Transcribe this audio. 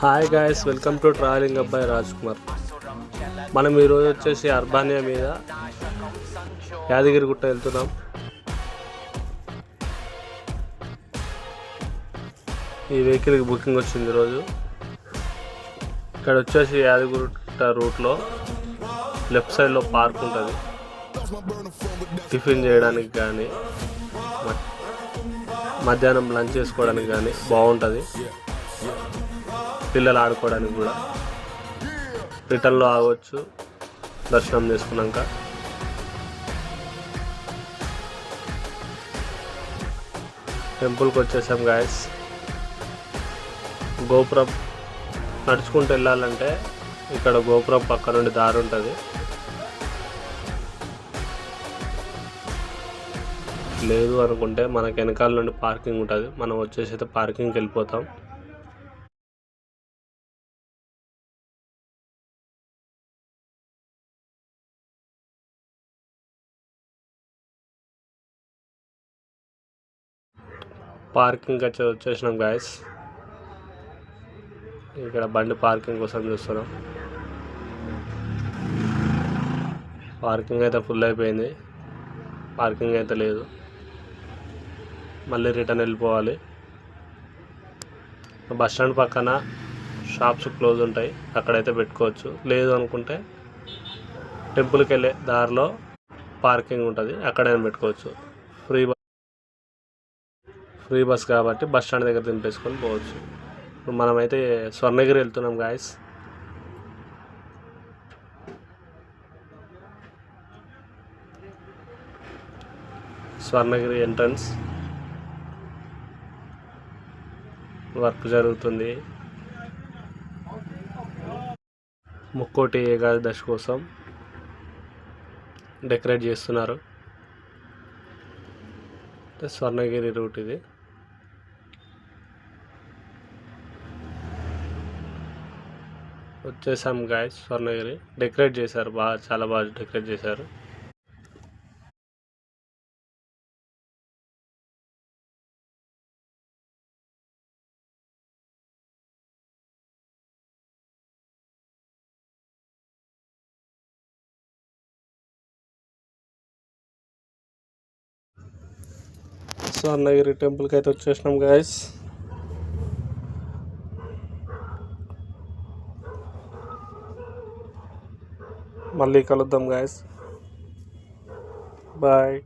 Hi guys, welcome to travelling అబ్బాయి రాజ్ కుమార్. మనం ఈరోజు వచ్చేసి అర్బానియా మీద యాదగిరిగుట్ట వెళ్తున్నాం. ఈ వెహికల్కి బుకింగ్ వచ్చింది ఈరోజు. ఇక్కడ వచ్చేసి యాదగిరిగుట్ట రూట్లో లెఫ్ట్ సైడ్లో పార్క్ ఉంటుంది. టిఫిన్ చేయడానికి కానీ మధ్యాహ్నం లంచ్ చేసుకోవడానికి కానీ బాగుంటుంది. పిల్లలు ఆడుకోవడానికి కూడా. రిటర్న్లో ఆగవచ్చు దర్శనం చేసుకున్నాక. టెంపుల్కి వచ్చేసాం గాయస్. గోపురం నడుచుకుంటూ వెళ్ళాలంటే ఇక్కడ గోపురం పక్క నుండి దారి ఉంటుంది. లేదు అనుకుంటే మనకి వెనకాల నుండి పార్కింగ్ ఉంటుంది. మనం వచ్చేసి అయితే పార్కింగ్కి వెళ్ళిపోతాం. పార్కింగ్ వచ్చేసినాం గాయస్. ఇక్కడ బండి పార్కింగ్ కోసం చూస్తున్నాం. పార్కింగ్ అయితే ఫుల్ అయిపోయింది. పార్కింగ్ అయితే లేదు. మళ్ళీ రిటర్న్ వెళ్ళిపోవాలి. బస్ స్టాండ్ పక్కన షాప్స్ క్లోజ్ ఉంటాయి, అక్కడైతే పెట్టుకోవచ్చు. లేదు అనుకుంటే టెంపుల్కి వెళ్ళే దారిలో పార్కింగ్ ఉంటుంది, అక్కడైనా పెట్టుకోవచ్చు. ఫ్రీ బస్ కాబట్టి బస్ స్టాండ్ దగ్గర దింపేసుకొని పోవచ్చు. ఇప్పుడు మనమైతే స్వర్ణగిరి వెళ్తున్నాం గాయస్. స్వర్ణగిరి ఎంట్రన్స్ వర్క్ జరుగుతుంది. ముక్కోటి ఏకాదశి కోసం డెకరేట్ చేస్తున్నారు. స్వర్ణగిరి రూట్ ఇది. వచ్చేసాం గాయస్ స్వర్ణగిరి. డెకరేట్ చేశారు బాగా, చాలా బాగా డెకరేట్ చేశారు. స్వర్ణగిరి టెంపుల్కి అయితే వచ్చేసినాం గాయస్. మళ్ళీ కలుద్దాం గాయస్. బాయ్.